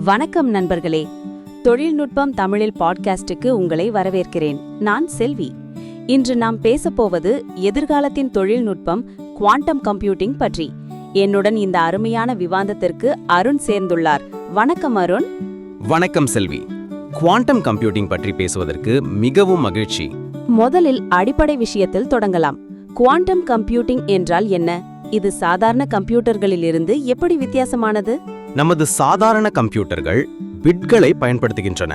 வணக்கம் நண்பர்களே, தொழில்நுட்பம் தமிழில் பாட்காஸ்டுக்கு உங்களை வரவேற்கிறேன். நான் செல்வி. இன்று நாம் பேசப்போவது எதிர்காலத்தின் தொழில்நுட்பம், குவாண்டம் கம்ப்யூட்டிங் பற்றி. என்னுடன் இந்த அருமையான விவாதத்திற்கு அருண் சேர்ந்துள்ளார். வணக்கம் அருண். வணக்கம் செல்வி. குவாண்டம் கம்ப்யூட்டிங் பற்றி பேசுவதற்கு மிகவும் மகிழ்ச்சி. முதலில் அடிப்படை விஷயத்தில் தொடங்கலாம். குவாண்டம் கம்ப்யூட்டிங் என்றால் என்ன? இது சாதாரண கம்ப்யூட்டர்களிலிருந்து எப்படி வித்தியாசமானது? நமது சாதாரண கம்ப்யூட்டர்கள் பிட்களை பயன்படுத்துகின்றன.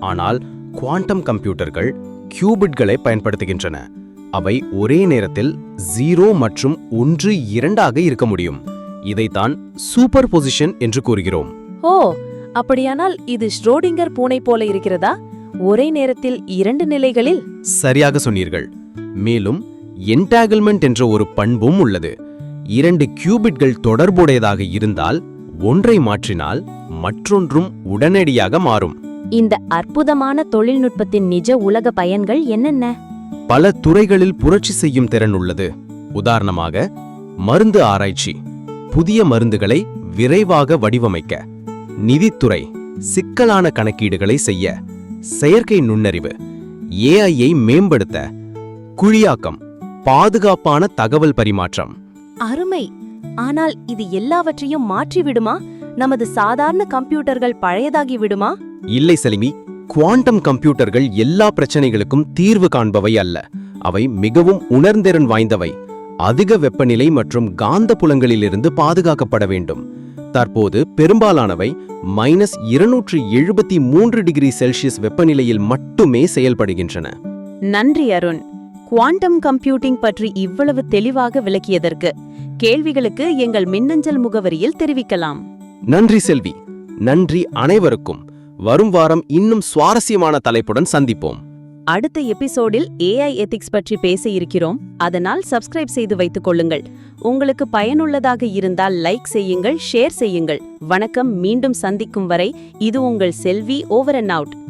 ஆனால் குவாண்டம் கம்ப்யூட்டர்கள் கியூபிட்களை பயன்படுத்துகின்றன. அவை ஒரே நேரத்தில் 0 மற்றும் 1, 2 இருக்க முடியும். இதைத்தான் சூப்பர் பொசிஷன் என்று கூறுகிறோம். ஓ, அப்படியானால் இது ஷ்ரோடிங்கர் பூனை போல இருக்கிறதா? ஒரே நேரத்தில் 2 நிலைகளில்? சரியாக சொன்னீர்கள். மேலும் என்டாங்கிள்மெண்ட் என்ற ஒரு பண்பும் உள்ளது. 2 கியூபிட்கள் தொடர்புடையதாக இருந்தால் ஒன்றை மாற்றினால் மற்றொன்றும் உடனடியாக மாறும். இந்த அற்புதமான தொழில்நுட்பத்தின் நிஜ உலக பயன்கள் என்னென்ன? பல துறைகளில் புரட்சி செய்யும் திறன் உள்ளது. உதாரணமாக, மருந்து ஆராய்ச்சி, புதிய மருந்துகளை விரைவாக வடிவமைக்க; நிதித்துறை, சிக்கலான கணக்கீடுகளை செய்ய; செயற்கை நுண்ணறிவு, AI மேம்படுத்த; குழியாக்கம், பாதுகாப்பான தகவல் பரிமாற்றம். அருமை. ஆனால் இது எல்லாவற்றையும் மாற்றிவிடுமா? நமது சாதாரண கம்ப்யூட்டர்கள் பழையதாகி விடுமா? இல்லை செலிமி, குவாண்டம் கம்ப்யூட்டர்கள் எல்லா பிரச்சனைகளுக்கும் தீர்வு காண்பவை அல்ல. அவை மிகவும் உணர்திறன் வாய்ந்தவை. அதிக வெப்பநிலை மற்றும் காந்த புலங்களிலிருந்து பாதுகாக்கப்பட வேண்டும். தற்போது பெரும்பாலானவை -273 டிகிரி செல்சியஸ் வெப்பநிலையில் மட்டுமே செயல்படுகின்றன. நன்றி அருண். குவாண்டம் கம்ப்யூட்டிங் பற்றி இவ்வளவு தெளிவாக விளக்கியதற்கு. கேள்விகளுக்கு எங்கள் மின்னஞ்சல் முகவரியில் தெரிவிக்கலாம். நன்றி செல்வி. நன்றி அனைவருக்கும். வரும் வாரம் இன்னும் சுவாரஸ்யமான தலைப்புடன் சந்திப்போம். அடுத்த எபிசோடில் AI எத்திக்ஸ் பற்றி பேச இருக்கிறோம். அதனால் சப்ஸ்கிரைப் செய்து வைத்துக் கொள்ளுங்கள். உங்களுக்கு பயனுள்ளதாக இருந்தால் லைக் செய்யுங்கள், ஷேர் செய்யுங்கள். வணக்கம். மீண்டும் சந்திக்கும் வரை இது உங்கள் செல்வி. Over and out.